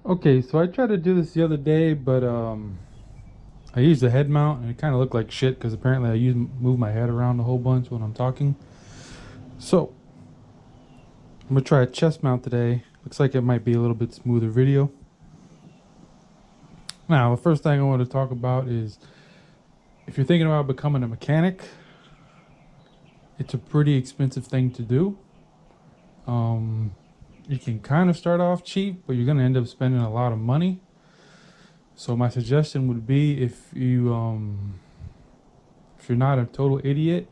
Okay, so I tried to do this the other day, but I used the head mount and it kind of looked like shit because apparently move my head around a whole bunch when I'm talking. So I'm gonna try a chest mount today. Looks like it might be a little bit smoother video. Now, the first thing I want to talk about is if you're thinking about becoming a mechanic, it's a pretty expensive thing to do. You can kind of start off cheap, but you're gonna end up spending a lot of money. So my suggestion would be if you're not a total idiot,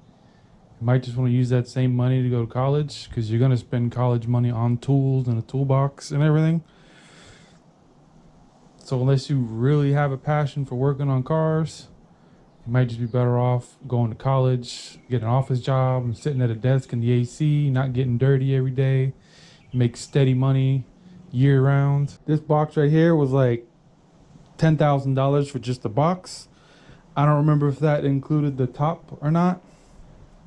you might just want to use that same money to go to college because you're going to spend college money on tools and a toolbox and everything. So unless you really have a passion for working on cars, you might just be better off going to college, get an office job and sitting at a desk in the AC, not getting dirty every day, make steady money year round. This box right here was like $10,000 for just the box. I don't remember if that included the top or not,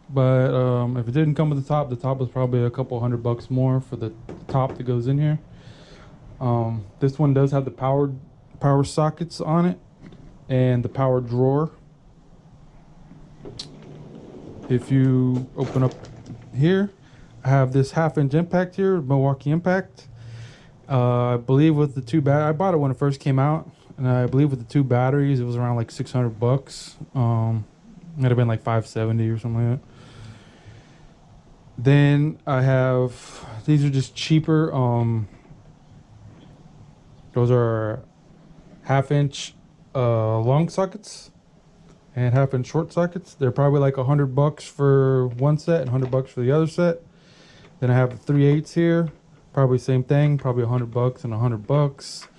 but if it didn't come with the top was probably a couple $100 more for the top that goes in here. This one does have the power sockets on it and the power drawer. If you open up here, I have this 1/2 inch impact here, Milwaukee Impact. I believe with the I bought it when it first came out, and I believe with the two batteries, it was around like $600. It'd have been like 570 or something like that. Then I have these are just cheaper. Those are 1/2 inch long sockets and 1/2 inch short sockets. They're probably like $100 for one set and $100 for the other set. Then I have the 3/8 here, probably same thing, probably $100 and $100.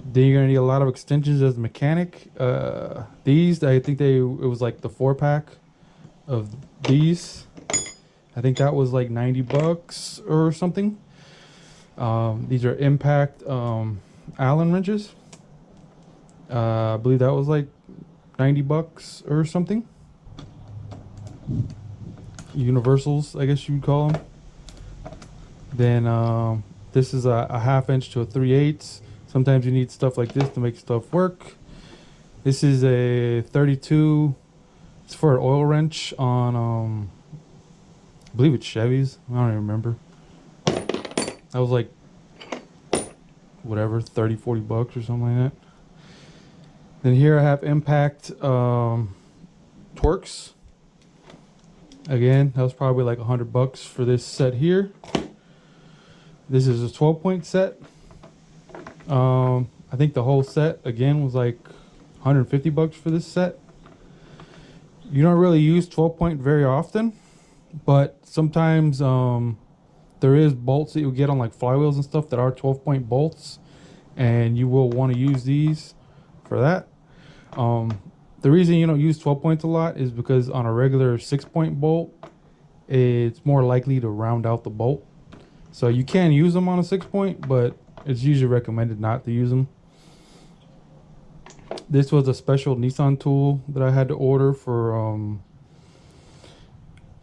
Then you're gonna need a lot of extensions as a mechanic. These, I think it was like the 4-pack of these. I think that was like $90 or something. These are impact Allen wrenches. I believe that was like $90 or something. Universals, I guess you'd call them. Then this is a 1/2 inch to a 3/8. Sometimes you need stuff like this to make stuff work. This is a 32. It's for an oil wrench on, I believe it's Chevy's. I don't even remember. That was like, whatever, 30, $40 or something like that. Then here I have Impact Torx. Again, that was probably like $100 for this set here. This is a 12-point set. I think the whole set again was like $150 for this set. You don't really use 12-point very often, but sometimes there is bolts that you'll get on like flywheels and stuff that are 12-point bolts, and you will want to use these for that. The reason you don't use 12 points a lot is because on a regular 6-point bolt, it's more likely to round out the bolt. So you can use them on a 6-point, but it's usually recommended not to use them. This was a special Nissan tool that I had to order for,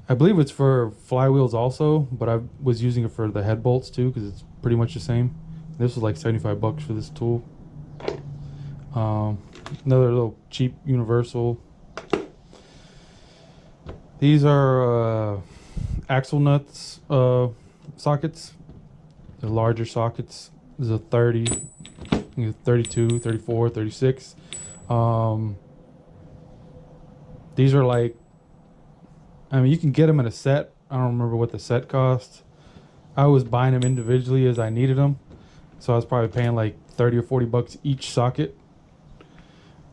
I believe it's for flywheels also, but I was using it for the head bolts too because it's pretty much the same. This was like $75 for this tool. Another little cheap universal. These are axle nuts sockets. They're larger sockets. This is a 30, 32, 34, 36. These are like, I mean, you can get them in a set. I don't remember what the set cost. I was buying them individually as I needed them. So I was probably paying like 30 or $40 each socket.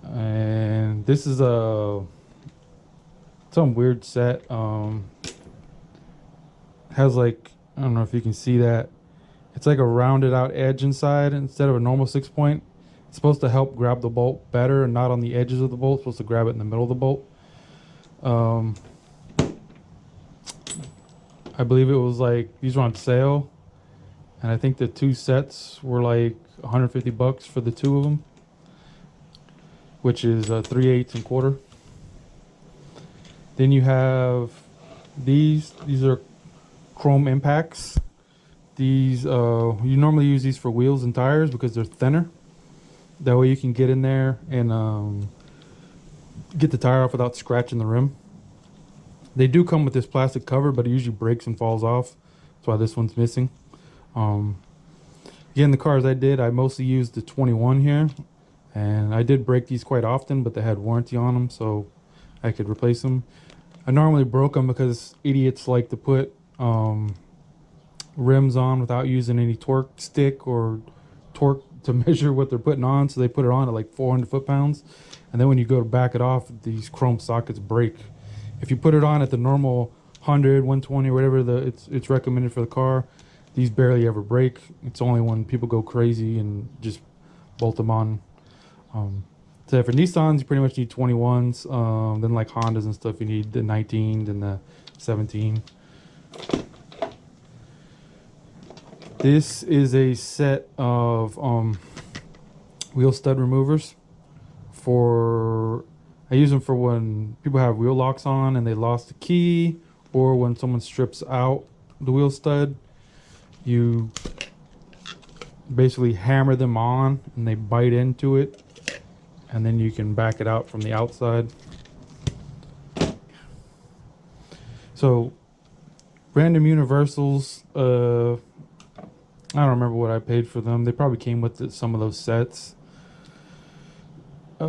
And this is some weird set. Has like, I don't know if you can see that. It's like a rounded out edge inside instead of a normal 6-point. It's supposed to help grab the bolt better and not on the edges of the bolt. It's supposed to grab it in the middle of the bolt. I believe it was like, these were on sale. And I think the two sets were like $150 for the two of them, which is 3/8 and quarter. Then you have these are chrome impacts. These, you normally use these for wheels and tires because they're thinner. That way you can get in there and get the tire off without scratching the rim. They do come with this plastic cover, but it usually breaks and falls off. That's why this one's missing. Again, the cars I mostly used the 21 here. And I did break these quite often, but they had warranty on them, so I could replace them. I normally broke them because idiots like to put rims on without using any torque stick or torque to measure what they're putting on. So they put it on at like 400 foot-pounds. And then when you go to back it off, these chrome sockets break. If you put it on at the normal 100, 120, or whatever it's recommended for the car, these barely ever break. It's only when people go crazy and just bolt them on. So for Nissans, you pretty much need 21s. Then like Hondas and stuff, you need the 19 and the 17. This is a set of wheel stud removers. I use them for when people have wheel locks on and they lost the key, or when someone strips out the wheel stud. You basically hammer them on and they bite into it, and then you can back it out from the outside. So random universals, I don't remember what I paid for them. They probably came with some of those sets. I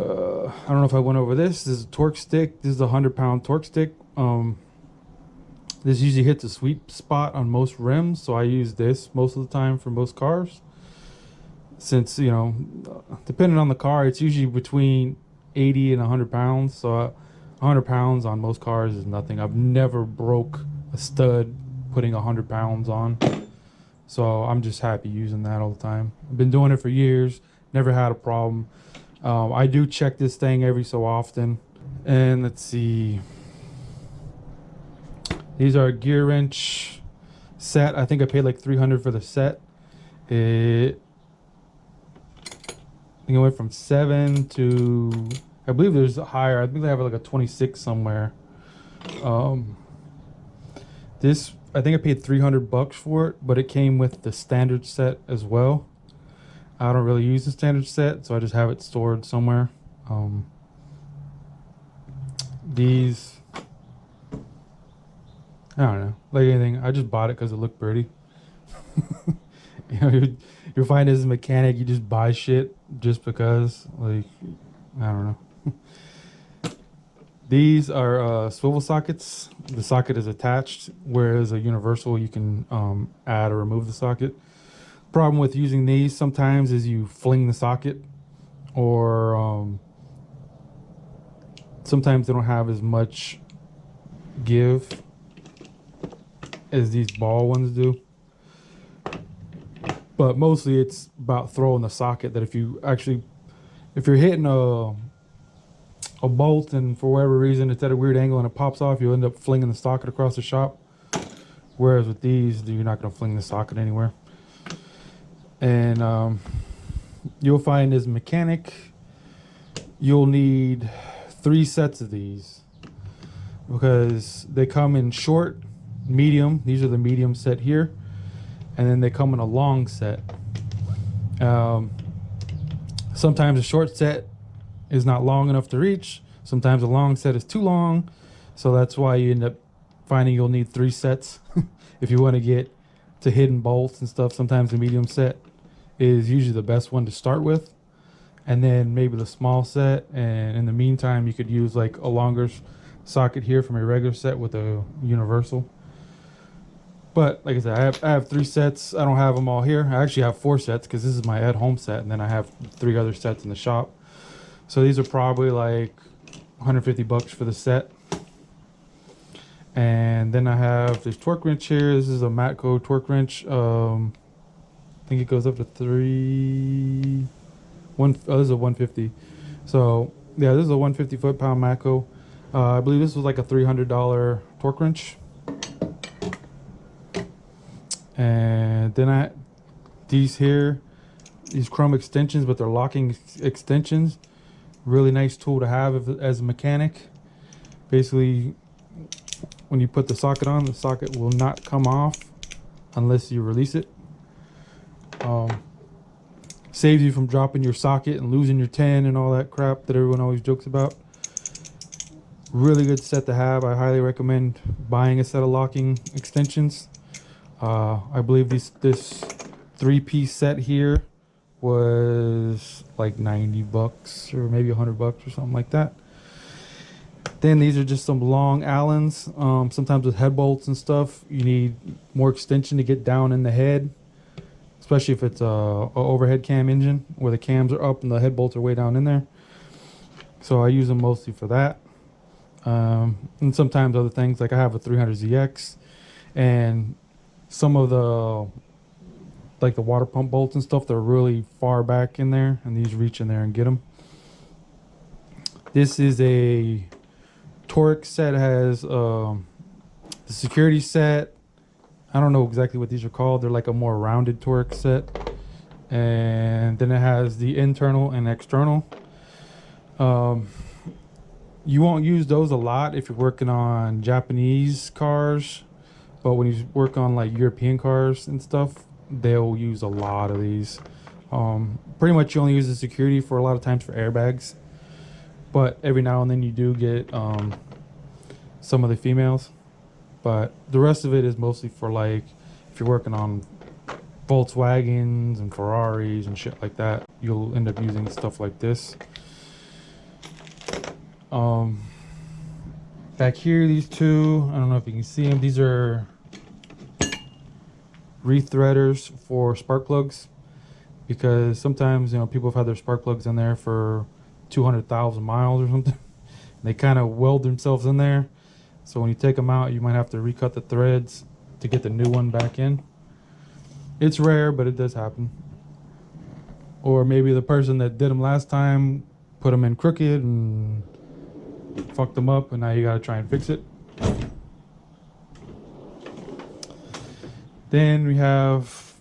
don't know if I went over this. This is a torque stick. This is a 100-pound torque stick. This usually hits a sweet spot on most rims, so I use this most of the time for most cars. Since, you know, depending on the car, it's usually between 80 and 100 pounds. So 100 pounds on most cars is nothing. I've never broke a stud putting 100 pounds on. So I'm just happy using that all the time. I've been doing it for years, never had a problem. I do check this thing every so often. And let's see. These are a gear wrench set. I think I paid like $300 for the set. I think it went from 7 to, I believe there's a higher. I think they have like a 26 somewhere. This, I think I paid $300 for it, but it came with the standard set as well. I don't really use the standard set, so I just have it stored somewhere. These, I don't know, like anything. I just bought it because it looked pretty. You know, you'll find as a mechanic, you just buy shit just because, like, I don't know. These are swivel sockets. The socket is attached, whereas a universal, you can add or remove the socket. Problem with using these sometimes is you fling the socket, or sometimes they don't have as much give as these ball ones do. But mostly it's about throwing the socket, that if you're hitting a bolt and for whatever reason it's at a weird angle and it pops off, you'll end up flinging the socket across the shop. Whereas with these, you're not going to fling the socket anywhere. And you'll find as a mechanic, you'll need 3 sets of these because they come in short, medium. These are the medium set here. And then they come in a long set. Sometimes a short set is not long enough to reach. Sometimes a long set is too long. So that's why you end up finding you'll need 3 sets if you want to get to hidden bolts and stuff. Sometimes the medium set is usually the best one to start with. And then maybe the small set. And in the meantime, you could use like a longer socket here from a regular set with a universal. But like I said, I have 3 sets. I don't have them all here. I actually have 4 sets because this is my at-home set, and then I have 3 other sets in the shop. So these are probably like $150 for the set. And then I have this torque wrench here. This is a Matco torque wrench. I think it goes up to this is a 150. So yeah, this is a 150 foot-pound Matco. I believe this was like a $300 torque wrench. And then these chrome extensions, but they're locking extensions. Really nice tool to have as a mechanic. Basically, when you put the socket on, the socket will not come off unless you release it. Saves you from dropping your socket and losing your 10 and all that crap that everyone always jokes about. Really good set to have. I highly recommend buying a set of locking extensions. I believe this 3-piece set here was like 90 bucks or maybe 100 bucks or something like that. Then these are just some long Allens. Sometimes with head bolts and stuff, you need more extension to get down in the head, especially if it's a overhead cam engine where the cams are up and the head bolts are way down in there. So I use them mostly for that. And sometimes other things, like I have a 300ZX, and some of the like the water pump bolts and stuff, they're really far back in there, and these reach in there and get them. This is a Torx set. It has the security set. I don't know exactly what these are called. They're like a more rounded Torx set. And then it has the internal and external. You won't use those a lot if you're working on Japanese cars, but when you work on like European cars and stuff, they'll use a lot of these. Pretty much you only use the security for a lot of times for airbags, but every now and then you do get some of the females, but the rest of it is mostly for like if you're working on Volkswagens and Ferraris and shit like that, you'll end up using stuff like this. Back here, these two, I don't know if you can see them. These are rethreaders for spark plugs, because sometimes, you know, people have had their spark plugs in there for 200,000 miles or something. And they kind of weld themselves in there. So when you take them out, you might have to recut the threads to get the new one back in. It's rare, but it does happen. Or maybe the person that did them last time put them in crooked and fucked them up, and now you gotta try and fix it. Then we have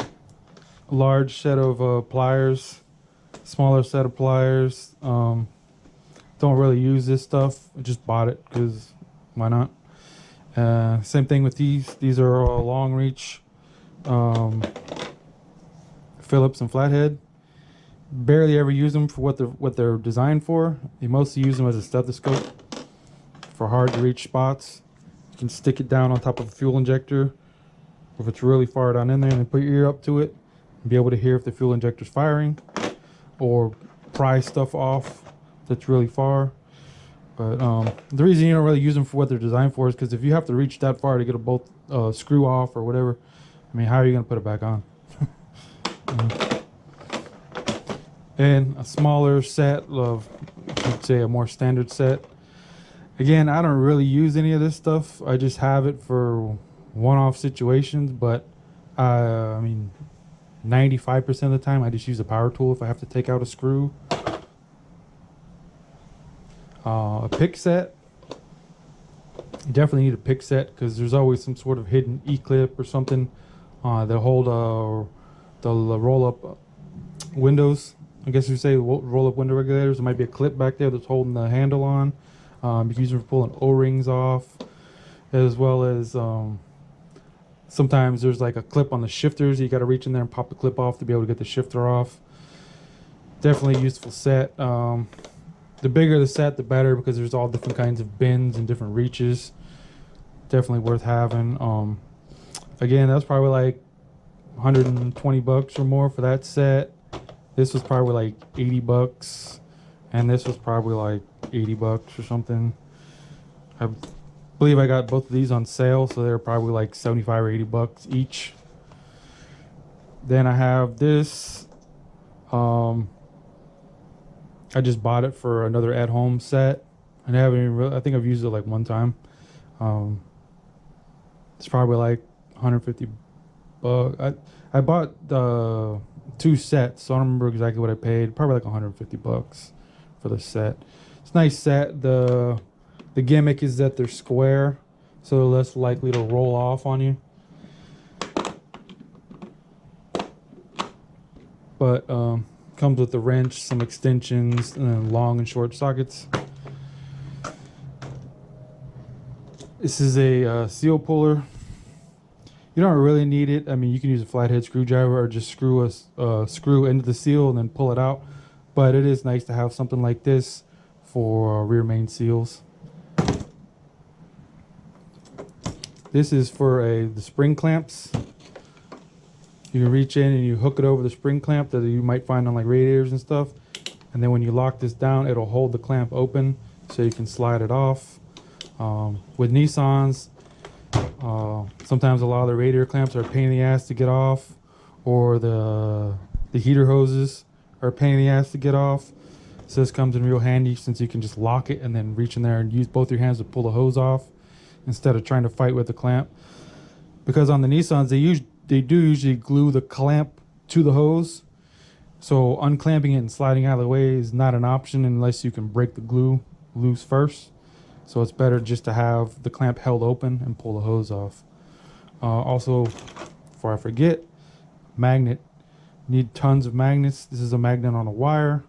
a large set of pliers, smaller set of pliers. Don't really use this stuff. I just bought it because why not? Same thing with these. These are all long reach Phillips and flathead. Barely ever use them for what they're designed for. You mostly use them as a stethoscope for hard to reach spots. You can stick it down on top of a fuel injector if it's really far down in there, and then put your ear up to it and be able to hear if the fuel injector's firing, or pry stuff off that's really far. But the reason you don't really use them for what they're designed for is because if you have to reach that far to get a bolt screw off or whatever, I mean, how are you going to put it back on? And a smaller set of, let's say, a more standard set. Again, I don't really use any of this stuff. I just have it for one-off situations, but I mean, 95% of the time I just use a power tool if I have to take out a screw. A pick set. You definitely need a pick set because there's always some sort of hidden E-clip or something that hold the roll-up windows. I guess you say roll-up window regulators. There might be a clip back there that's holding the handle on. You can use them for pulling O-rings off, as well as sometimes there's like a clip on the shifters. You got to reach in there and pop the clip off to be able to get the shifter off. Definitely a useful set. The bigger the set, the better, because there's all different kinds of bends and different reaches. Definitely worth having. Again, that's probably like 120 bucks or more for that set. This was probably like 80 bucks, and this was probably like 80 bucks or something. I believe I got both of these on sale, so they're probably like 75 or 80 bucks each. Then I have this. I just bought it for another at-home set, and I haven't even really, I think I've used it like one time. It's probably like 150 bucks. I bought the 2 sets, so I don't remember exactly what I paid. Probably like 150 bucks for the set. It's a nice set. The gimmick is that they're square, so they're less likely to roll off on you. But comes with the wrench, some extensions, and then long and short sockets. This is a seal puller. You don't really need it. I mean, you can use a flathead screwdriver or just screw a screw into the seal and then pull it out. But it is nice to have something like this for rear main seals. This is for the spring clamps. You can reach in and you hook it over the spring clamp that you might find on like radiators and stuff. And then when you lock this down, it'll hold the clamp open so you can slide it off. With Nissans, sometimes a lot of the radiator clamps are a pain in the ass to get off, or the heater hoses are a pain in the ass to get off. So this comes in real handy since you can just lock it and then reach in there and use both your hands to pull the hose off instead of trying to fight with the clamp. Because on the Nissans, they do usually glue the clamp to the hose. So unclamping it and sliding out of the way is not an option unless you can break the glue loose first. So it's better just to have the clamp held open and pull the hose off. Also, before I forget, magnet. Need tons of magnets. This is a magnet on a wire,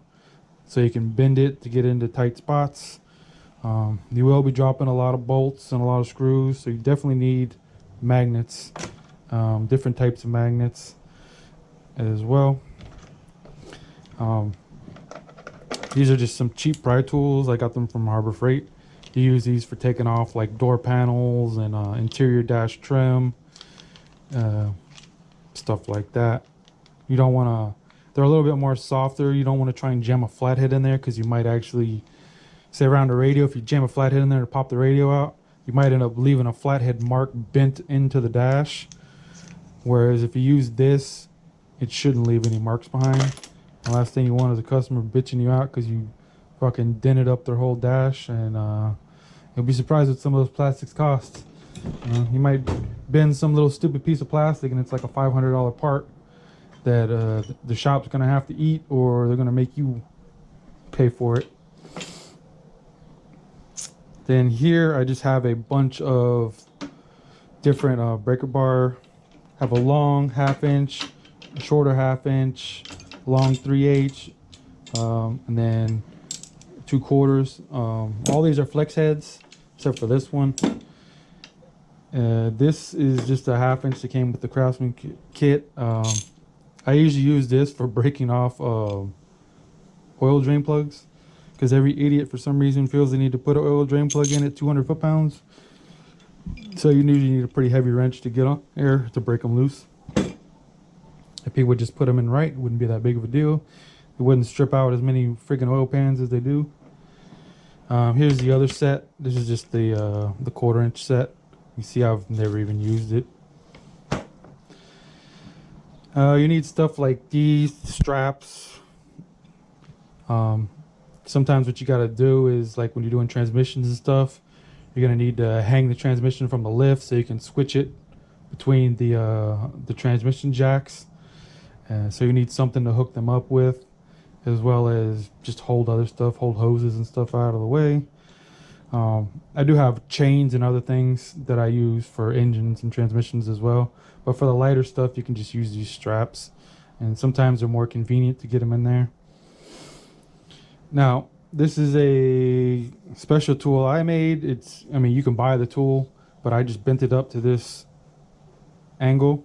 so you can bend it to get into tight spots. You will be dropping a lot of bolts and a lot of screws, so you definitely need magnets, different types of magnets as well. These are just some cheap pry tools. I got them from Harbor Freight. You use these for taking off like door panels and interior dash trim, stuff like that. You don't want to, they're a little bit more softer. You don't want to try and jam a flathead in there because you might actually, say around the radio, if you jam a flathead in there to pop the radio out, you might end up leaving a flathead mark bent into the dash. Whereas if you use this, it shouldn't leave any marks behind. The last thing you want is a customer bitching you out because you fucking dented up their whole dash, and you'll be surprised what some of those plastics cost. You might bend some little stupid piece of plastic and it's like a $500 part that the shop's gonna have to eat, or they're gonna make you pay for it. Then here I just have a bunch of different breaker bar. Have a long 1/2 inch, a shorter 1/2 inch, long 3/8, and then 2/4. All these are flex heads except for this one. This is just a 1/2 inch that came with the Craftsman kit. I usually use this for breaking off oil drain plugs, because every idiot for some reason feels they need to put an oil drain plug in at 200 foot-pounds. So you usually need a pretty heavy wrench to get on there to break them loose. If people would just put them in right, it wouldn't be that big of a deal. It wouldn't strip out as many freaking oil pans as they do. Here's the other set. This is just the 1/4 inch set. You see I've never even used it. You need stuff like these straps. Sometimes what you got to do is, like when you're doing transmissions and stuff, you're going to need to hang the transmission from the lift so you can switch it between the transmission jacks. So you need something to hook them up with, as well as just hold other stuff, hold hoses and stuff out of the way. I do have chains and other things that I use for engines and transmissions as well. But for the lighter stuff, you can just use these straps. And sometimes they're more convenient to get them in there. Now, this is a special tool I made. I mean, you can buy the tool, but I just bent it up to this angle.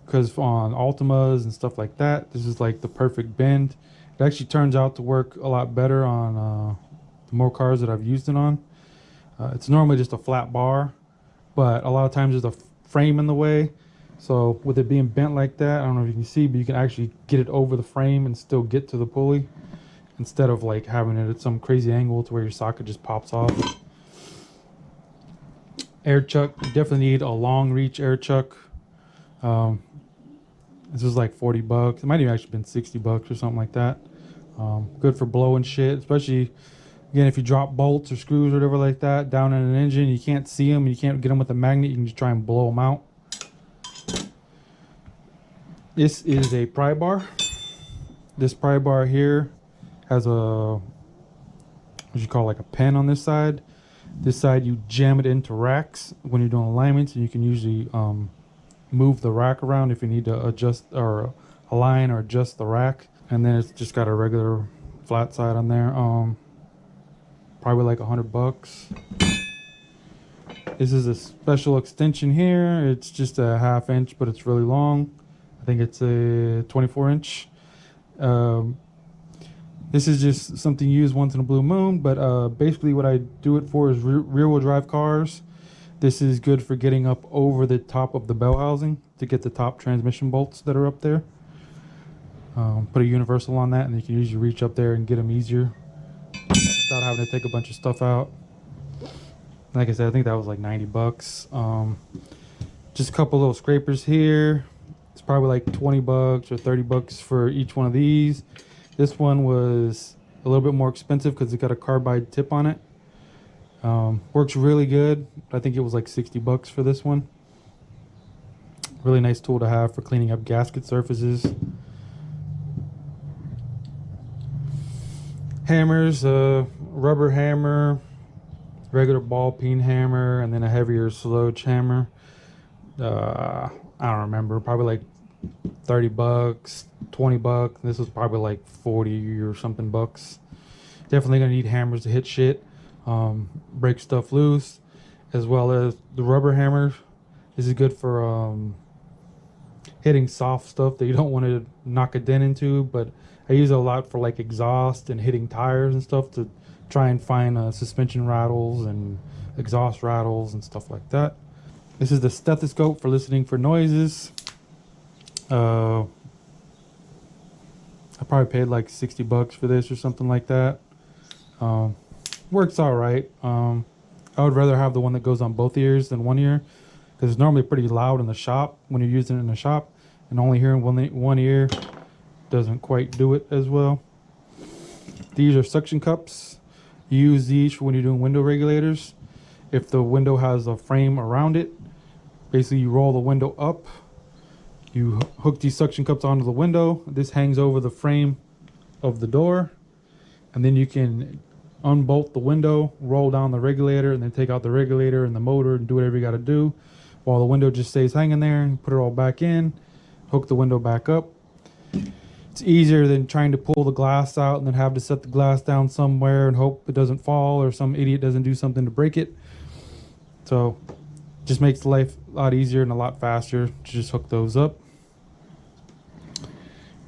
Because on Altimas and stuff like that, this is like the perfect bend. It actually turns out to work a lot better on the more cars that I've used it on. It's normally just a flat bar, but a lot of times there's a frame in the way. So with it being bent like that, I don't know if you can see, but you can actually get it over the frame and still get to the pulley, instead of like having it at some crazy angle to where your socket just pops off. Air chuck, you definitely need a long reach air chuck. This was like 40 bucks. It might have actually been 60 bucks or something like that. Good for blowing shit, especially again if you drop bolts or screws or whatever like that down in an engine, you can't see them, you can't get them with a magnet, you can just try and blow them out. This is a pry bar. This pry bar here has what you call like a pen on this side. This side you jam it into racks when you're doing alignments, and you can usually move the rack around if you need to adjust or align or adjust the rack. And then it's just got a regular flat side on there. Probably like 100 bucks. This is a special extension here. It's just a 1/2 inch, but it's really long. I think it's a 24 inch. This is just something you use once in a blue moon, but basically what I do it for is rear wheel drive cars. This is good for getting up over the top of the bell housing to get the top transmission bolts that are up there. Put a universal on that and you can usually reach up there and get them easier without having to take a bunch of stuff out. Like I said, I think that was like 90 bucks. Just a couple little scrapers here. It's probably like 20 bucks or 30 bucks for each one of these. This one was a little bit more expensive because it got a carbide tip on it. Works really good. I think it was like 60 bucks for this one. Really nice tool to have for cleaning up gasket surfaces. Hammers, rubber hammer, regular ball peen hammer, and then a heavier sloge hammer. I don't remember, probably like 30 bucks, 20 bucks. This was probably like 40 or something bucks. Definitely gonna need hammers to hit shit, break stuff loose, as well as the rubber hammer. This is good for hitting soft stuff that you don't want to knock a dent into, but I use it a lot for like exhaust and hitting tires and stuff to try and find suspension rattles and exhaust rattles and stuff like that. This is the stethoscope for listening for noises. I probably paid like 60 bucks for this or something like that. Works all right. I would rather have the one that goes on both ears than one ear, because it's normally pretty loud in the shop when you're using it in the shop, and only hearing one ear doesn't quite do it as well. These are suction cups. You use these for when you're doing window regulators. If the window has a frame around it, basically you roll the window up, you hook these suction cups onto the window. This hangs over the frame of the door, and then you can unbolt the window, roll down the regulator, and then take out the regulator and the motor and do whatever you got to do while the window just stays hanging there. And put it all back in, hook the window back up. It's easier than trying to pull the glass out and then have to set the glass down somewhere and hope it doesn't fall or some idiot doesn't do something to break it. So just makes life a lot easier and a lot faster to just hook those up.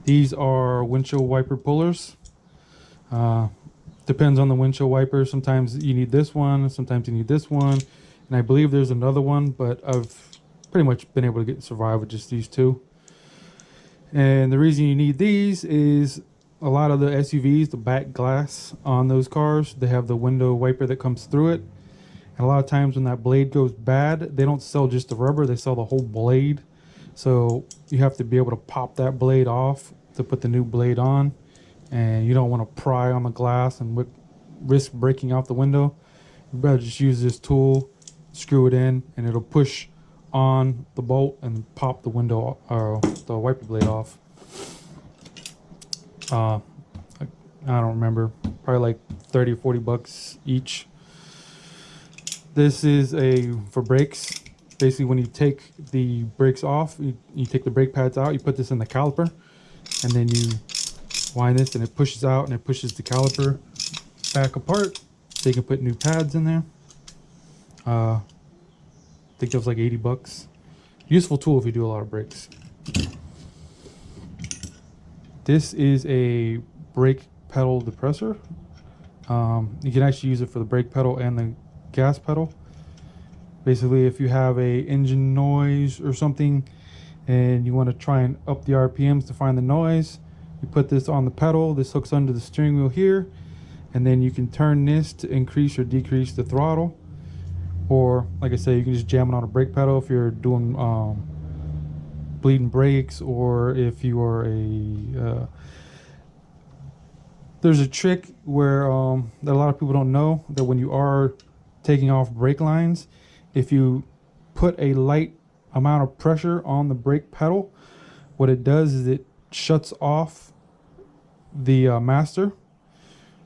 These are windshield wiper pullers. Depends on the windshield wiper. Sometimes you need this one, sometimes you need this one, and I believe there's another one, but I've pretty much been able to survive with just these two. And the reason you need these is a lot of the SUVs, the back glass on those cars, they have the window wiper that comes through it. And a lot of times when that blade goes bad, they don't sell just the rubber, they sell the whole blade. So you have to be able to pop that blade off to put the new blade on. And you don't want to pry on the glass and risk breaking out the window. You better just use this tool, screw it in, and it'll push on the bolt and pop the window or the wiper blade off. I don't remember, probably like 30 or 40 bucks each. This is for brakes. Basically, when you take the brakes off, you take the brake pads out, you put this in the caliper, and then you wind this and it pushes out and it pushes the caliper back apart so you can put new pads in there. I think that was like 80 bucks. Useful tool if you do a lot of brakes. This is a brake pedal depressor. You can actually use it for the brake pedal and the gas pedal. Basically, if you have a engine noise or something and you want to try and up the RPMs to find the noise, you put this on the pedal. This hooks under the steering wheel here, and then you can turn this to increase or decrease the throttle. Or, like I said, you can just jam it on a brake pedal if you're doing bleeding brakes, or if you are there's a trick where that a lot of people don't know, that when you are taking off brake lines, if you put a light amount of pressure on the brake pedal, what it does is it shuts off the master,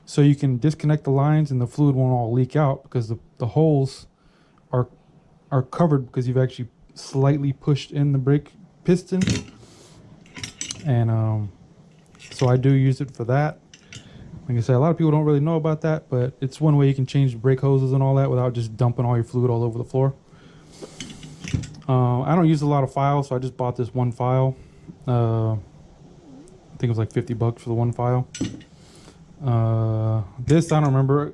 so you can disconnect the lines and the fluid won't all leak out, because the holes are covered because you've actually slightly pushed in the brake piston. And so I do use it for that. Like I said, a lot of people don't really know about that, but it's one way you can change the brake hoses and all that without just dumping all your fluid all over the floor. I don't use a lot of files, so I just bought this one file. I think it was like 50 bucks for the one file. This, I don't remember.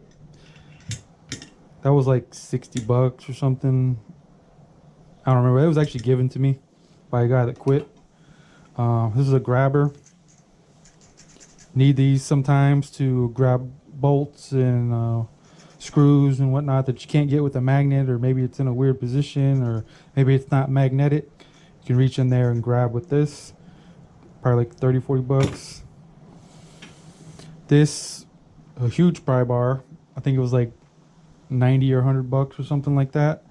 That was like 60 bucks or something. I don't remember. It was actually given to me by a guy that quit. This is a grabber. Need these sometimes to grab bolts and screws and whatnot that you can't get with a magnet, or maybe it's in a weird position, or maybe it's not magnetic. You can reach in there and grab with this. Probably like 30, 40 bucks. This, a huge pry bar. I think it was like 90 or 100 bucks or something like that.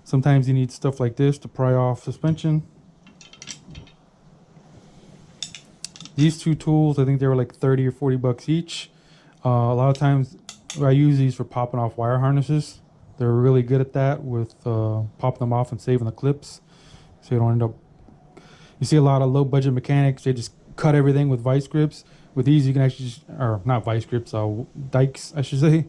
Sometimes you need stuff like this to pry off suspension. These two tools, I think they were like 30 or 40 bucks each. A lot of times I use these for popping off wire harnesses. They're really good at that with popping them off and saving the clips, so you don't end up. You see a lot of low budget mechanics, they just cut everything with vice grips. With these you can actually just, or not vice grips, dikes I should say.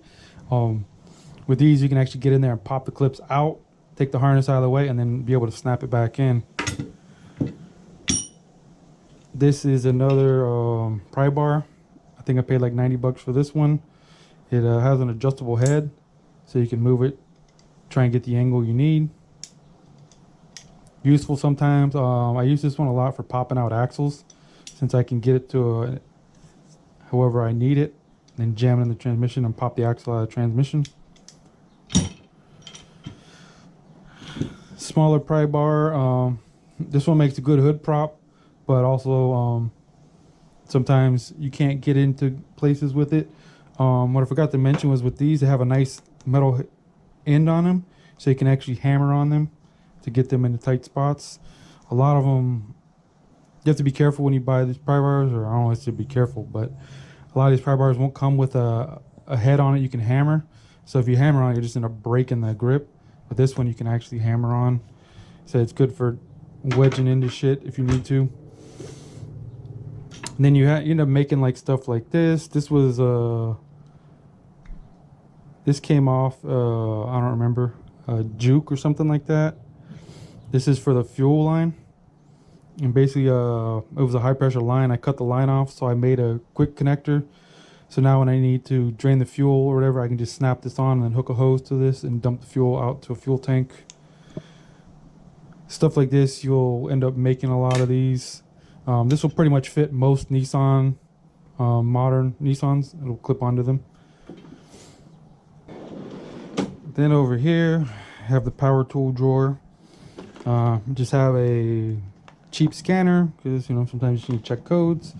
With these you can actually get in there and pop the clips out, take the harness out of the way, and then be able to snap it back in. This is another pry bar. I think I paid like 90 bucks for this one. It has an adjustable head, so you can move it, try and get the angle you need. Useful sometimes. I use this one a lot for popping out axles, since I can get it to however I need it, then jam it in the transmission and pop the axle out of the transmission. Smaller pry bar. This one makes a good hood prop, but also sometimes you can't get into places with it. What I forgot to mention was with these, they have a nice metal end on them, so you can actually hammer on them to get them into tight spots. A lot of them, you have to be careful when you buy these pry bars, or I don't know if to be careful, but a lot of these pry bars won't come with a head on it you can hammer. So if you hammer on it, you're just gonna breaking the grip. But this one you can actually hammer on. So it's good for wedging into shit if you need to. And then you end up making like stuff like this. This was this came off I don't remember, a juke or something like that. This is for the fuel line, and basically it was a high pressure line. I cut the line off, so I made a quick connector. So now when I need to drain the fuel or whatever, I can just snap this on and then hook a hose to this and dump the fuel out to a fuel tank. Stuff like this, you'll end up making a lot of these. This will pretty much fit most Nissan, modern Nissans. It'll clip onto them. Then over here, I have the power tool drawer. Just have a cheap scanner, because sometimes you need to check codes.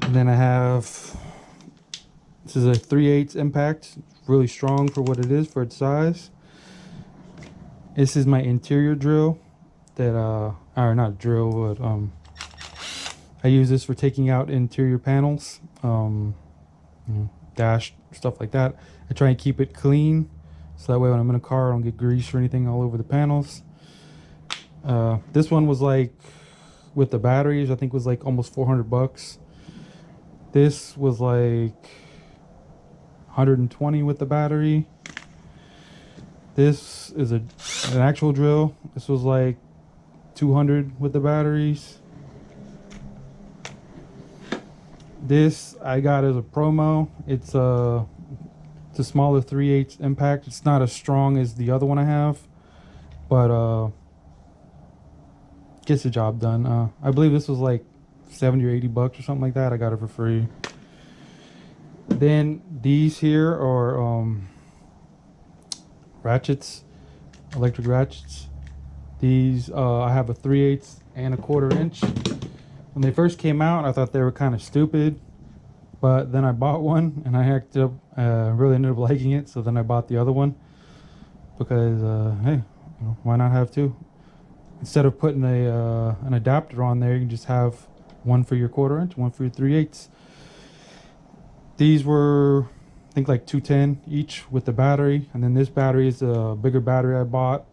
And then I have, this is a 3/8 impact, really strong for what it is, for its size. This is my interior drill that, or not drill, but I use this for taking out interior panels, dash, stuff like that. I try and keep it clean, so that way when I'm in a car I don't get grease or anything all over the panels. This one was like, with the batteries, I think was like almost 400 bucks. This was like 120 with the battery. This is an actual drill. This was like 200 with the batteries. This I got as a promo. It's a smaller 3/8 impact. It's not as strong as the other one I have, but gets the job done. I believe this was like 70 or 80 bucks or something like that. I got it for free. Then these here are ratchets, electric ratchets. These I have a 3/8 and a 1/4 inch. When they first came out, I thought they were kind of stupid, but then I bought one and I really ended up liking it. So then I bought the other one because hey, why not have two? Instead of putting an adapter on there, you can just have one for your 1/4 inch, one for your 3/8. These were, I think, like $210 each with the battery, and then this battery is a bigger battery I bought.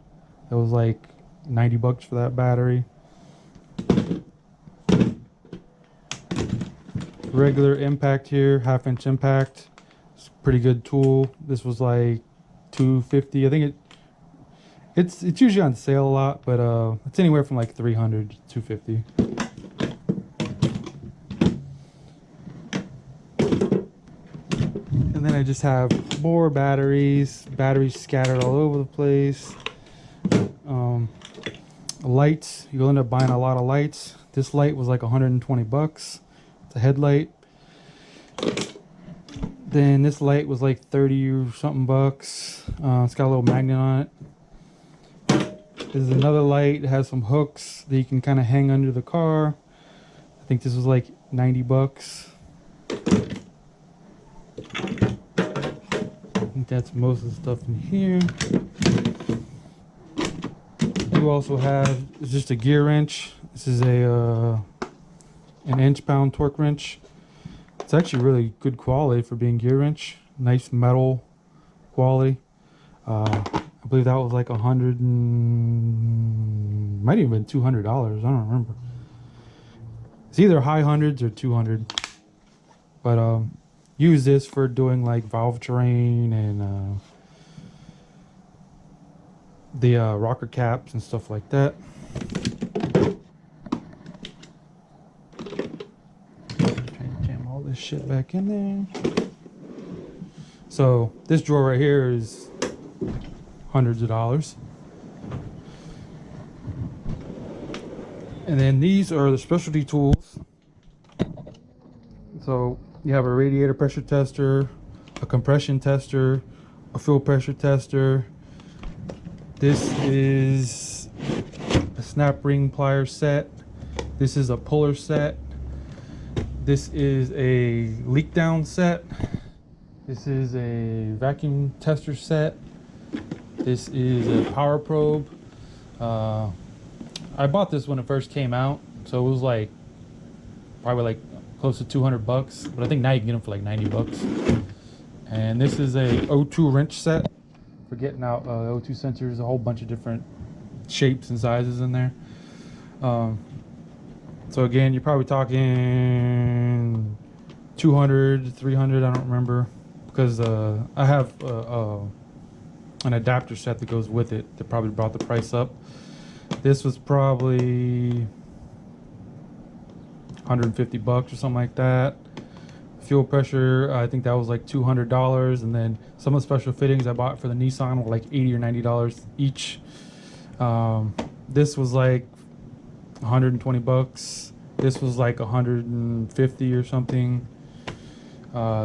It was like 90 bucks for that battery. Regular impact here, 1/2 inch impact. It's a pretty good tool. This was like $250. I think it's usually on sale a lot, but it's anywhere from like $300 to $250. And then I just have more batteries scattered all over the place. Lights, you'll end up buying a lot of lights. This light was like 120 bucks. It's a headlight. Then this light was like 30 or something bucks. It's got a little magnet on it. There's another light. It has some hooks that you can kind of hang under the car. I think this was like 90 bucks. I think that's most of the stuff in here. You also have, it's just a gear wrench. This is a an inch-pound torque wrench. It's actually really good quality for being gear wrench. Nice metal quality. I believe that was like might even been $200. I don't remember. It's either high hundreds or 200. But use this for doing like valve terrain and the rocker caps and stuff like that. Trying to jam all this shit back in there. So this drawer right here is hundreds of dollars. And then these are the specialty tools. So you have a radiator pressure tester, a compression tester, a fuel pressure tester. This is a snap ring plier set. This is a puller set. This is a leak down set. This is a vacuum tester set. This is a power probe. I bought this when it first came out, so it was like probably like close to 200 bucks, but I think now you can get them for like 90 bucks. And this is a O2 wrench set for getting out O2 sensors, a whole bunch of different shapes and sizes in there. So again, you're probably talking 200, 300, I don't remember, because I have an adapter set that goes with it that probably brought the price up. This was probably 150 bucks or something like that. Fuel pressure, I think that was like $200, and then some of the special fittings I bought for the Nissan were like $80 or $90 each. This was like 120 bucks. This was like 150 or something.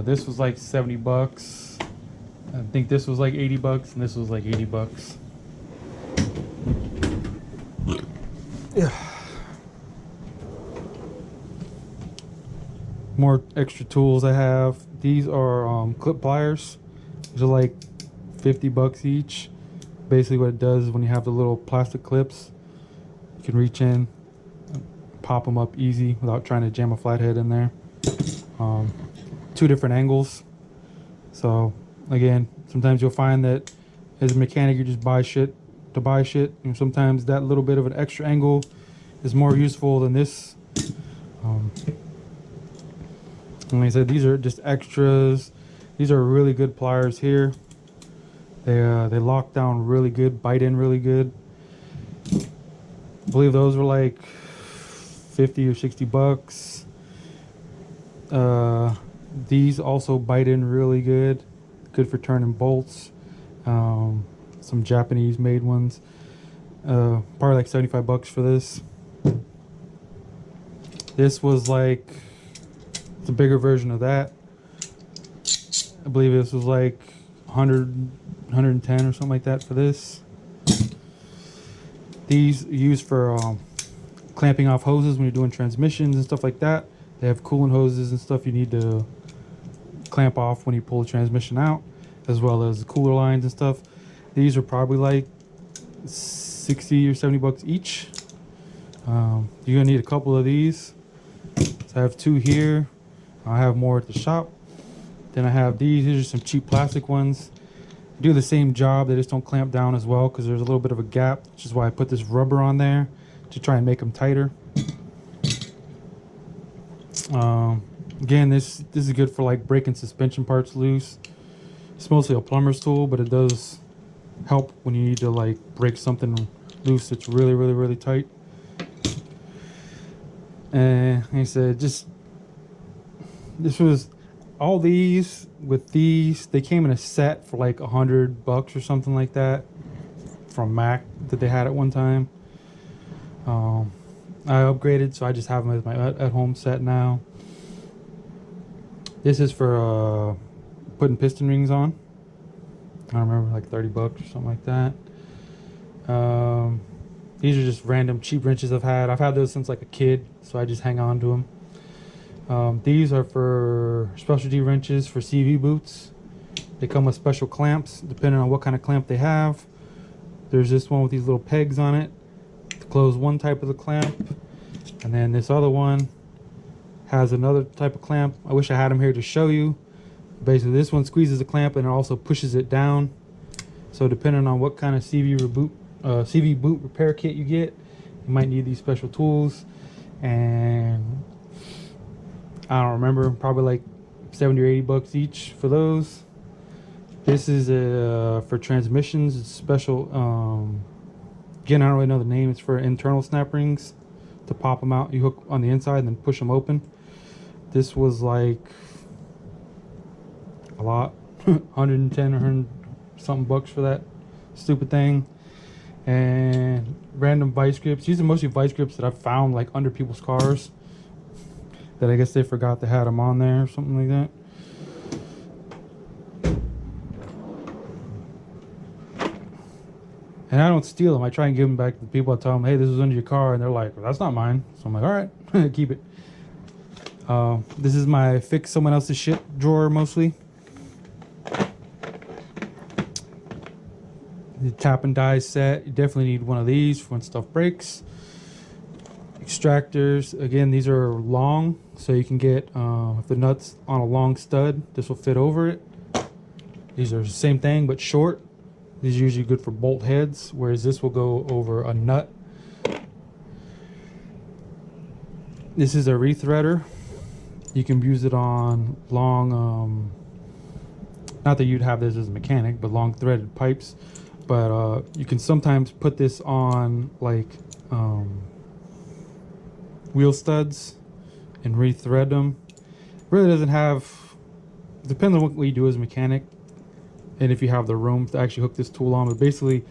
This was like 70 bucks. I think this was like 80 bucks, and this was like 80 bucks. Yeah. More extra tools I have. These are clip pliers. These are like 50 bucks each. Basically what it does is when you have the little plastic clips, you can reach in, pop them up easy without trying to jam a flathead in there. 2 different angles. So again, sometimes you'll find that as a mechanic you just buy shit to buy shit, and sometimes that little bit of an extra angle is more useful than this. Like I said, these are just extras. These are really good pliers here. They lock down really good, bite in really good. I believe those were like 50 or 60 bucks. These also bite in really good. Good for turning bolts. Some Japanese made ones. Probably like 75 bucks for this. This was like, it's a bigger version of that. I believe this was like 100, 110 or something like that for this. These are used for clamping off hoses when you're doing transmissions and stuff like that. They have coolant hoses and stuff you need to clamp off when you pull the transmission out, as well as cooler lines and stuff. These are probably like 60 or 70 bucks each. You're gonna need a couple of these. So I have 2 here. I have more at the shop. Then I have these. These are some cheap plastic ones. They do the same job. They just don't clamp down as well because there's a little bit of a gap, which is why I put this rubber on there to try and make them tighter. Again, this is good for like breaking suspension parts loose. It's mostly a plumber's tool, but it does help when you need to like break something loose that's really tight. And like I said, this was all these with these. They came in a set for like $100 or something like that from Mac that they had at one time. I upgraded, so I just have them as my at-home set now. This is for putting piston rings on. I remember like $30 or something like that. These are just random cheap wrenches I've had. I've had those since like a kid, so I just hang on to them. These are for specialty wrenches for CV boots. They come with special clamps depending on what kind of clamp they have. There's this one with these little pegs on it to close one type of the clamp, and then this other one has another type of clamp. I wish I had them here to show you. Basically, this one squeezes the clamp and it also pushes it down. So depending on what kind of CV boot repair kit you get, you might need these special tools. And I don't remember, probably like 70 or 80 bucks each for those. This is for transmissions. It's special. Again, I don't really know the name. It's for internal snap rings to pop them out. You hook on the inside and then push them open. This was like a lot, 110 or 100 something bucks for that stupid thing. And random vice grips. These are mostly vice grips that I've found like under people's cars that I guess they forgot they had them on there or something like that. And I don't steal them. I try and give them back to the people. I tell them, hey, this was under your car. And they're like, well, that's not mine. So I'm like, all right, keep it. This is my fix someone else's shit drawer mostly. The tap and die set. You definitely need one of these for when stuff breaks. Extractors. Again, these are long. So you can get, if the nut's on a long stud, this will fit over it. These are the same thing, but short. These are usually good for bolt heads, whereas this will go over a nut. This is a rethreader. You can use it on long, not that you'd have this as a mechanic, but long threaded pipes. But you can sometimes put this on like wheel studs and rethread them. Really doesn't have, depends on what you do as a mechanic. And if you have the room to actually hook this tool on, but basically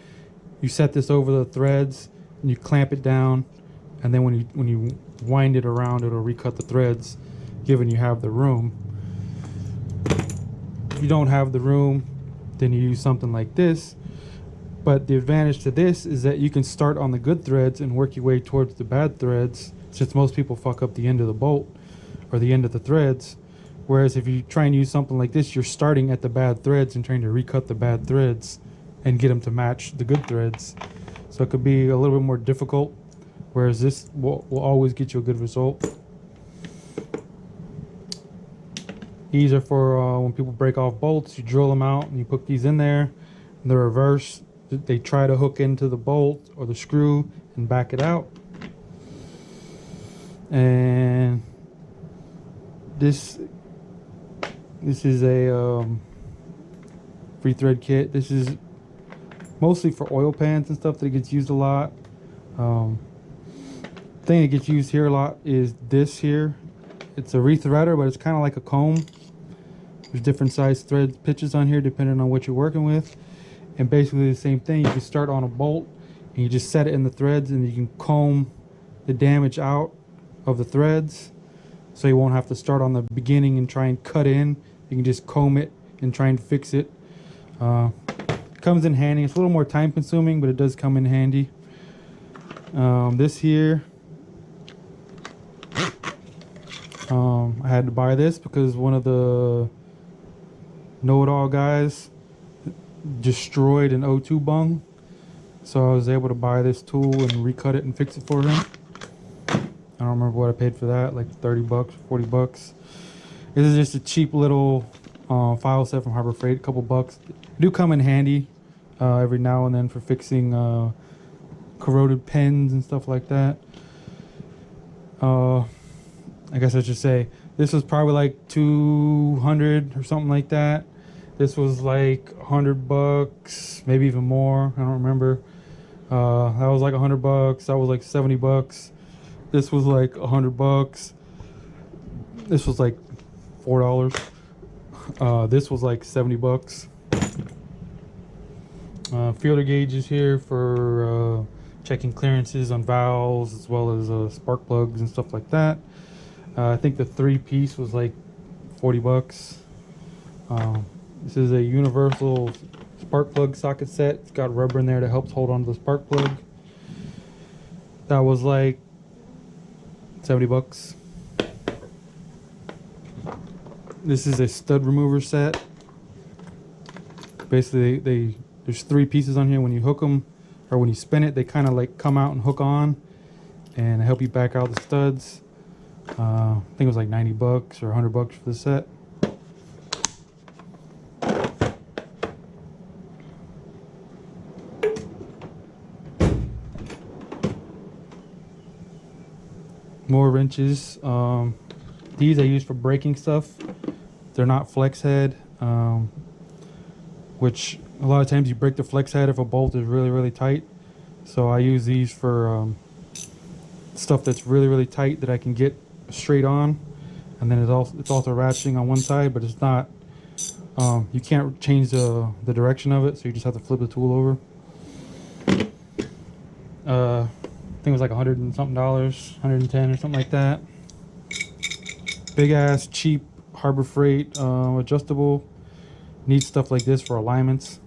you set this over the threads and you clamp it down, and then when you wind it around, it'll recut the threads, given you have the room. If you don't have the room, then you use something like this. But the advantage to this is that you can start on the good threads and work your way towards the bad threads, since most people fuck up the end of the bolt or the end of the threads. Whereas if you try and use something like this, you're starting at the bad threads and trying to recut the bad threads and get them to match the good threads. So it could be a little bit more difficult, whereas this will always get you a good result. These are for when people break off bolts. You drill them out and you put these in there. In the reverse, they try to hook into the bolt or the screw and back it out. And this is a free thread kit. This is mostly for oil pans and stuff that gets used a lot. Thing that gets used here a lot is this here. It's a rethreader, but it's kind of like a comb. There's different size thread pitches on here depending on what you're working with. And basically the same thing. You can start on a bolt and you just set it in the threads, and you can comb the damage out of the threads, so you won't have to start on the beginning and try and cut in. You can just comb it and try and fix it. Comes in handy. It's a little more time consuming, but it does come in handy. This here, I had to buy this because one of the know-it-all guys destroyed an O2 bung, so I was able to buy this tool and recut it and fix it for him. I don't remember what I paid for that, like 30 bucks, 40 bucks. This is just a cheap little file set from Harbor Freight, a couple bucks. They do come in handy every now and then for fixing corroded pens and stuff like that. I guess I should say, This was probably like 200 or something like that. This was like $100, maybe even more. I don't remember. That was like $100. That was like $70. This was like $100. This was like $4. This was like $70. Feeler gauges here for checking clearances on valves as well as spark plugs and stuff like that. I think the 3-piece was like $40. This is a universal spark plug socket set. It's got rubber in there that helps hold on to the spark plug. That was like $70. This is a stud remover set. Basically, there's 3 pieces on here. When you hook them, or when you spin it, they kind of like come out and hook on, and help you back out the studs. I think it was like $90 or $100 for the set. More wrenches. These I use for braking stuff. They're not flex head, which a lot of times you break the flex head if a bolt is really tight. So I use these for stuff that's really tight that I can get straight on, and then it's also ratcheting on one side, but it's not. You can't change the direction of it, so you just have to flip the tool over. I think it was like $100 and something, 110 or something like that. Big ass cheap Harbor Freight adjustable. Need stuff like this for alignments.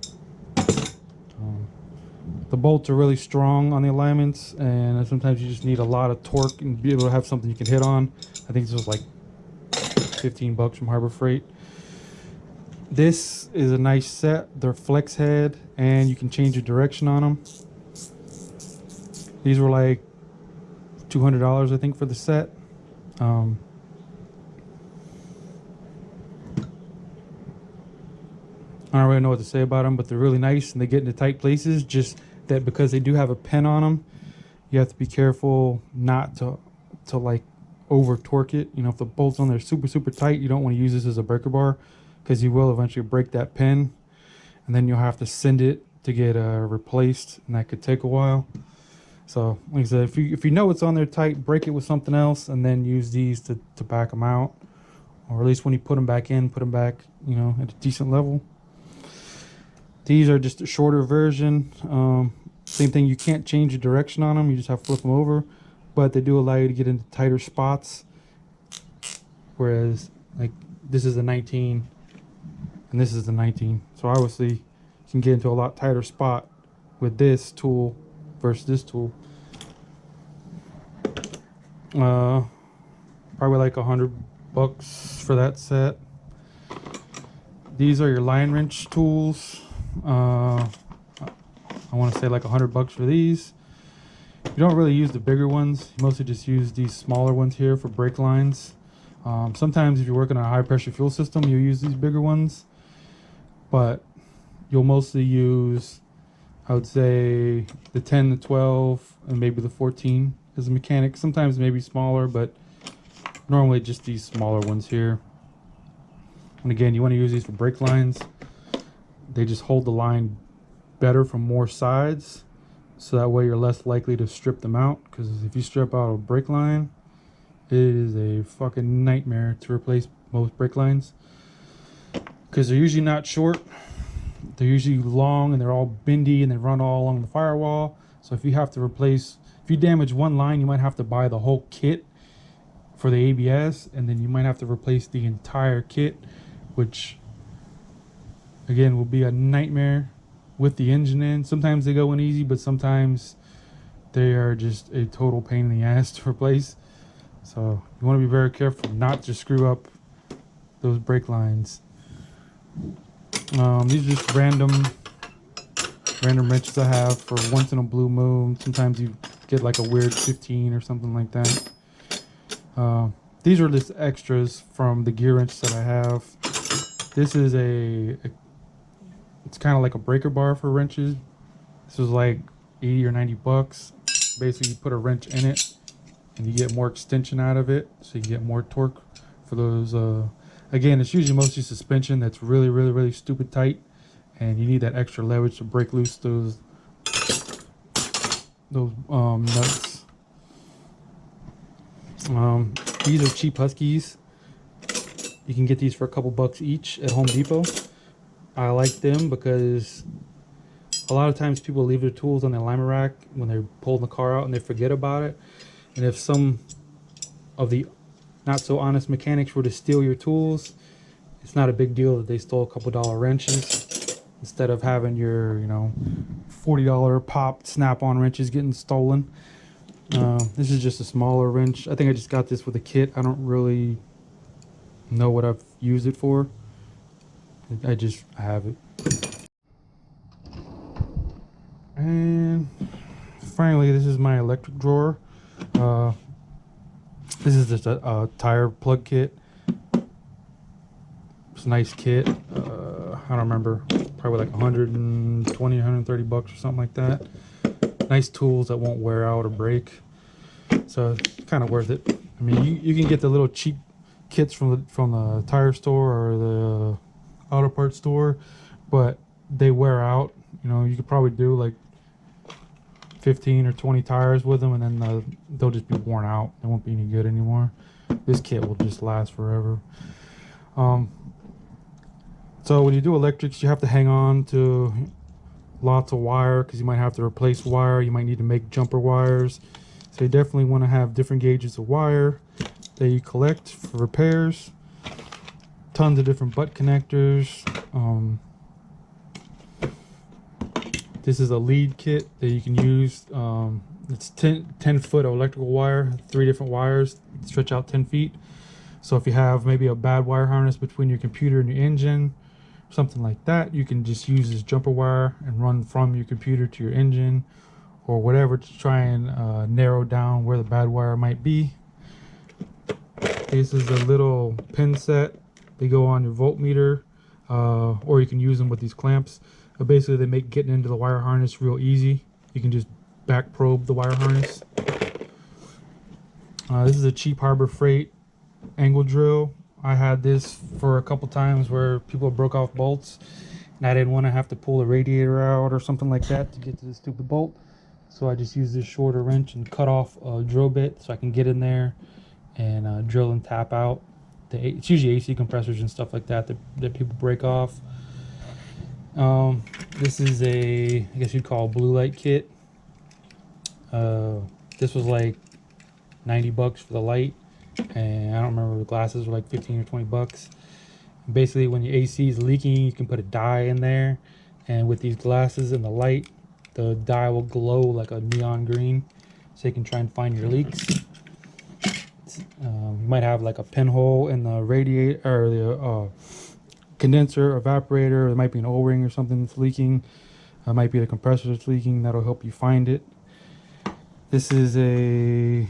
The bolts are really strong on the alignments, and sometimes you just need a lot of torque and be able to have something you can hit on. I think this was like $15 from Harbor Freight. This is a nice set. They're flex head, and you can change your direction on them. These were like $200, I think, for the set. I don't really know what to say about them, but they're really nice and they get into tight places. Just that because they do have a pen on them, you have to be careful not to like over torque it. You know, if the bolts on there are super tight, you don't want to use this as a breaker bar, because you will eventually break that pen, and then you'll have to send it to get replaced, and that could take a while. So like I said, if you know it's on there tight, break it with something else, and then use these to back them out, or at least when you put them back in, put them back, you know, at a decent level. These are just a shorter version. Same thing, you can't change the direction on them, you just have to flip them over, but they do allow you to get into tighter spots. Whereas like this is the 19 and this is the 19, so obviously you can get into a lot tighter spot with this tool versus this tool. Probably like $100 for that set. These are your line wrench tools. I want to say like $100 for these. You don't really use the bigger ones. You mostly just use these smaller ones here for brake lines. Sometimes if you're working on a high pressure fuel system, you use these bigger ones, but you'll mostly use, I would say, the 10, the 12, and maybe the 14 as a mechanic. Sometimes maybe smaller, but normally just these smaller ones here. And again, you want to use these for brake lines. They just hold the line better from more sides, so that way you're less likely to strip them out, because if you strip out a brake line, it is a fucking nightmare to replace most brake lines, because they're usually not short. They're usually long, and they're all bendy, and they run all along the firewall. So if you have to replace, if you damage one line, you might have to buy the whole kit for the ABS, and then you might have to replace the entire kit, which again will be a nightmare with the engine in. Sometimes they go in easy, but sometimes they are just a total pain in the ass to replace. So you want to be very careful not to screw up those brake lines. These are just random wrenches I have for once in a blue moon. Sometimes you get like a weird 15 or something like that. These are just extras from the gear wrench that I have. This is it's kind of like a breaker bar for wrenches. This was like 80 or 90 bucks. Basically, you put a wrench in it and you get more extension out of it, so you get more torque for those. Again, it's usually mostly suspension that's really stupid tight, and you need that extra leverage to break loose those nuts. These are cheap Huskies. You can get these for a couple bucks each at Home Depot. I like them because a lot of times people leave their tools on the alignment rack when they're pulling the car out and they forget about it. And if some of the not so honest mechanics were to steal your tools, it's not a big deal that they stole a couple dollar wrenches instead of having your, you know, $40 pop snap-on wrenches getting stolen. This is just a smaller wrench. I think I just got this with a kit. I don't really know what I've used it for. I have it. And finally, this is my electric drawer. This is just a tire plug kit. It's a nice kit. I don't remember, probably like 120, 130 bucks or something like that. Nice tools that won't wear out or break. So it's kind of worth it. I mean, you can get the little cheap kits from the tire store or the auto parts store, but they wear out. You know, you could probably do like 15 or 20 tires with them, and then they'll just be worn out. They won't be any good anymore. This kit will just last forever. So when you do electrics, you have to hang on to lots of wire because you might have to replace wire. You might need to make jumper wires. So you definitely want to have different gauges of wire that you collect for repairs. Tons of different butt connectors. This is a lead kit that you can use. It's 10 foot electrical wire, 3 different wires, stretch out 10 feet. So if you have maybe a bad wire harness between your computer and your engine, something like that, you can just use this jumper wire and run from your computer to your engine or whatever to try and narrow down where the bad wire might be. This is a little pin set. They go on your voltmeter, or you can use them with these clamps. But basically, they make getting into the wire harness real easy. You can just back probe the wire harness. This is a cheap Harbor Freight angle drill. I had this for a couple times where people broke off bolts, and I didn't want to have to pull the radiator out or something like that to get to the stupid bolt. So I just used this shorter wrench and cut off a drill bit so I can get in there and drill and tap out. It's usually AC compressors and stuff like that that people break off. This is I guess you'd call a blue light kit. This was like 90 bucks for the light, and I don't remember, the glasses were like 15 or 20 bucks. Basically, when your AC is leaking, you can put a dye in there, and with these glasses and the light, the dye will glow like a neon green, so you can try and find your leaks. You might have like a pinhole in the radiator or the condenser, evaporator. There might be an O-ring or something that's leaking. It might be the compressor that's leaking. That'll help you find it. This is a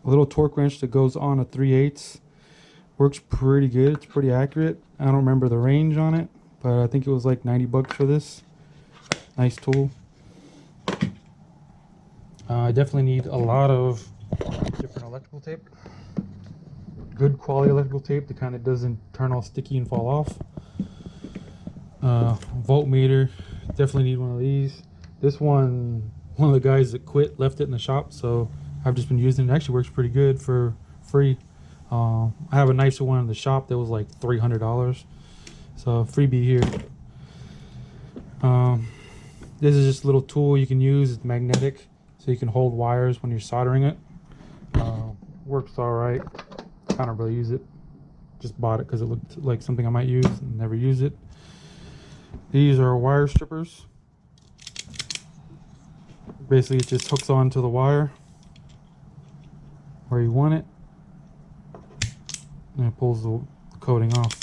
little torque wrench that goes on a 3/8. Works pretty good. It's pretty accurate. I don't remember the range on it, but I think it was like 90 bucks for this. Nice tool. I definitely need a lot of different electrical tape. Good quality electrical tape that kind of doesn't turn all sticky and fall off. Voltmeter, definitely need one of these. This one of the guys that quit left it in the shop, so I've just been using it. It actually works pretty good for free. I have a nicer one in the shop that was like $300, so freebie here. This is just a little tool you can use. It's magnetic, so you can hold wires when you're soldering it. Works all right. I don't really use it. Just bought it because it looked like something I might use and never use it. These are wire strippers. Basically, it just hooks onto the wire where you want it, and it pulls the coating off.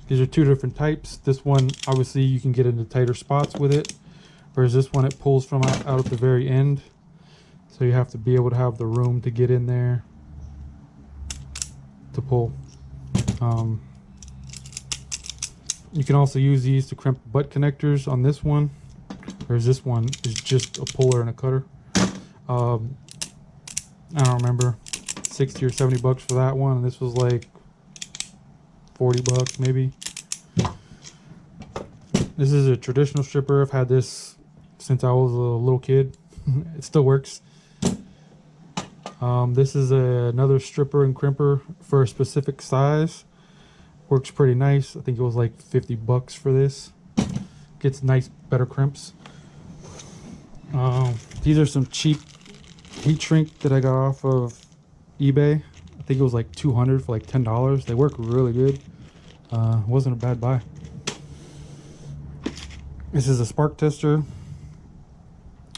These are 2 different types. This one, obviously, you can get into tighter spots with it, whereas this one, it pulls from out at the very end. So you have to be able to have the room to get in there to pull. You can also use these to crimp butt connectors on this one, whereas this one is just a puller and a cutter. I don't remember, 60 or 70 bucks for that one, and this was like 40 bucks maybe. This is a traditional stripper. I've had this since I was a little kid. It still works. This is another stripper and crimper for a specific size. Works pretty nice. I think it was like 50 bucks for this. Gets nice, better crimps. These are some cheap heat shrink that I got off of eBay. I think it was like 200 for like $10. They work really good. Wasn't a bad buy. This is a spark tester.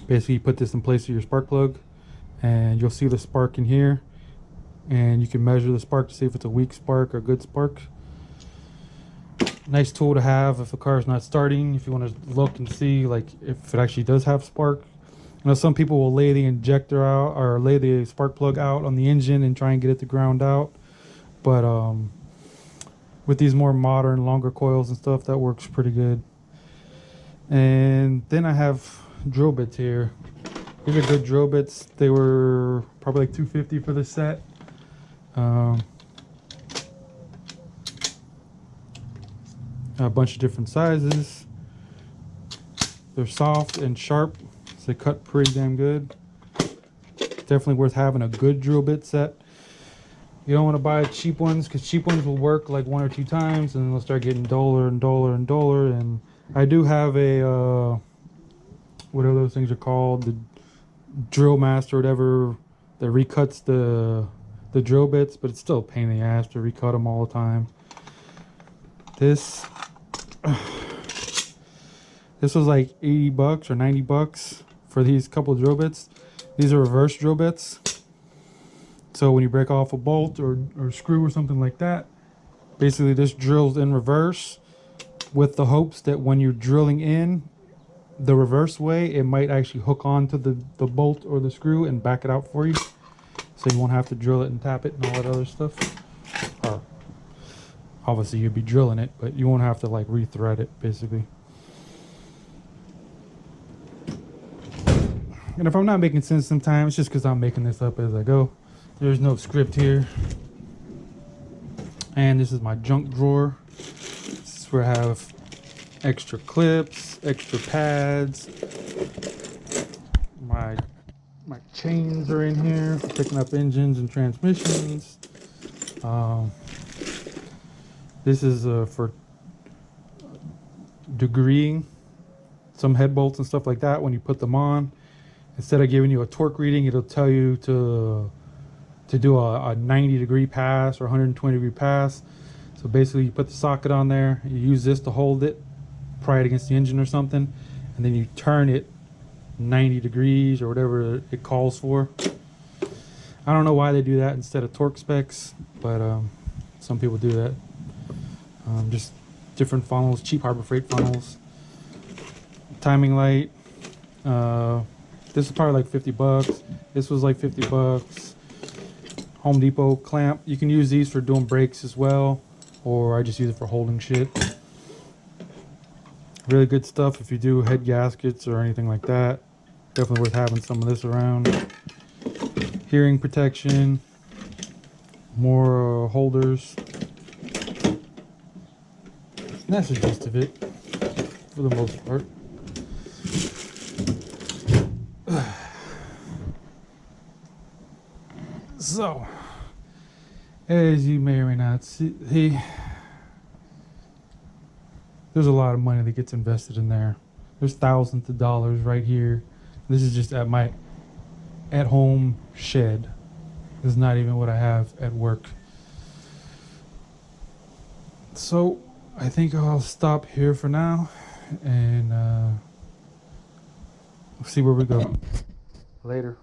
Basically, you put this in place of your spark plug, and you'll see the spark in here, and you can measure the spark to see if it's a weak spark or a good spark. Nice tool to have if a car is not starting, if you want to look and see like if it actually does have spark. I know some people will lay the injector out or lay the spark plug out on the engine and try and get it to ground out, but with these more modern, longer coils and stuff, that works pretty good. And then I have drill bits here. These are good drill bits. They were probably like $2.50 for the set. A bunch of different sizes. They're soft and sharp, so they cut pretty damn good. Definitely worth having a good drill bit set. You don't want to buy cheap ones, because cheap ones will work like 1 or 2 times and then they'll start getting duller and duller and duller. And I do have a whatever those things are called, the drill master or whatever, that recuts the drill bits, but it's still a pain in the ass to recut them all the time. This was like 80 bucks or 90 bucks for these couple drill bits. These are reverse drill bits. So when you break off a bolt or screw or something like that, basically this drills in reverse with the hopes that when you're drilling in the reverse way, it might actually hook onto the bolt or the screw and back it out for you. So you won't have to drill it and tap it and all that other stuff. Or obviously you'd be drilling it, but you won't have to like re-thread it basically. And if I'm not making sense sometimes, it's just because I'm making this up as I go. There's no script here. And this is my junk drawer. This is where I have extra clips, extra pads. My chains are in here for picking up engines and transmissions. This is for degreeing some head bolts and stuff like that. When you put them on, instead of giving you a torque reading, it'll tell you to do a 90-degree pass or 120-degree pass. So basically you put the socket on there, you use this to hold it, pry it against the engine or something, and then you turn it 90 degrees or whatever it calls for. I don't know why they do that instead of torque specs, but some people do that. Just different funnels, cheap Harbor Freight funnels. Timing light. This is probably like 50 bucks. This was like 50 bucks. Home Depot clamp. You can use these for doing brakes as well, or I just use it for holding shit. Really good stuff if you do head gaskets or anything like that. Definitely worth having some of this around. Hearing protection. More holders. And that's the gist of it, for the most part. So, as you may or may not see, there's a lot of money that gets invested in there. There's thousands of dollars right here. This is just at my at-home shed. This is not even what I have at work. So, I think I'll stop here for now, and see where we go. Later.